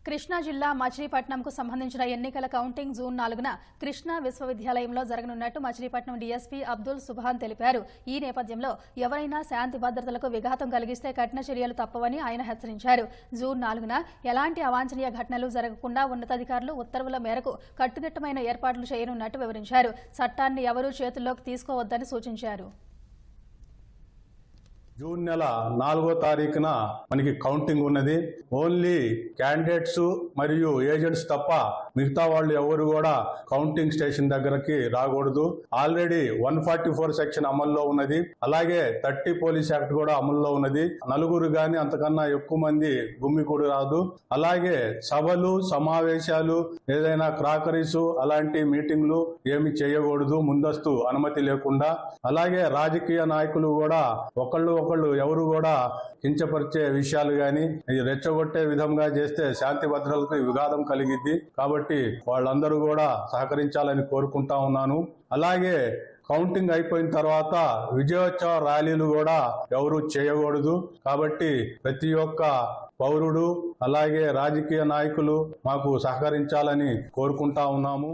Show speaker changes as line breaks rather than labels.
కృష్ణా జిల్లా మచిలీపట్నంకు సంబంధించిన ఎన్నికల కౌంటింగ్ జూన్ 4న కృష్ణా విశ్వవిద్యాలయంలో జరగనున్నట్టు మచిలీపట్నం డీఎస్పీ అబ్దుల్ సుభాన్ తెలిపారు. ఈ నేపథ్యంలో ఎవరైనా శాంతి భద్రతలకు విఘాతం కలిగిస్తే కఠిన చర్యలు తప్పవని ఆయన హెచ్చరించారు. జూన్ 4న ఎలాంటి అవాంఛనీయ ఘటనలు జరగకుండా ఉన్నతాధికారులు ఉత్తర్వుల మేరకు కట్టుదిట్టమైన ఏర్పాట్లు చేయనున్నట్టు వివరించారు. చట్టాన్ని ఎవరూ చేతుల్లోకి తీసుకోవద్దని సూచించారు.
జూన్ నెల 4వ తారీఖున మనకి కౌంటింగ్ ఉన్నది. ఓన్లీ క్యాండిడేట్స్ మరియు ఏజెంట్స్ తప్ప మిగతా వాళ్ళు ఎవరు కూడా కౌంటింగ్ స్టేషన్ దగ్గరకి రాకూడదు. ఆల్రెడీ 144 సెక్షన్ అమల్లో ఉన్నది. అలాగే 30 పోలీస్ యాక్ట్ కూడా అమల్లో ఉన్నది. నలుగురు గాని అంతకన్నా ఎక్కువ మంది గుమ్మికూడి రాదు. అలాగే సభలు, సమావేశాలు, ఏదైనా క్రాకరీస్ అలాంటి మీటింగ్లు ఏమి చేయకూడదు ముందస్తు అనుమతి లేకుండా. అలాగే రాజకీయ నాయకులు కూడా ఒకళ్ళు ఎవరు కూడా కించపరిచే విషయాలు గాని రెచ్చగొట్టే విధంగా చేస్తే శాంతి భద్రతలకు విఘాతం కలిగిద్ది. కాబట్టి వాళ్ళందరూ కూడా సహకరించాలని కోరుకుంటా ఉన్నాను. అలాగే కౌంటింగ్ అయిపోయిన తర్వాత విజయోత్సవ ర్యాలీలు కూడా ఎవరు చేయకూడదు. కాబట్టి ప్రతి ఒక్క పౌరుడు అలాగే రాజకీయ నాయకులు మాకు సహకరించాలని కోరుకుంటా ఉన్నాము.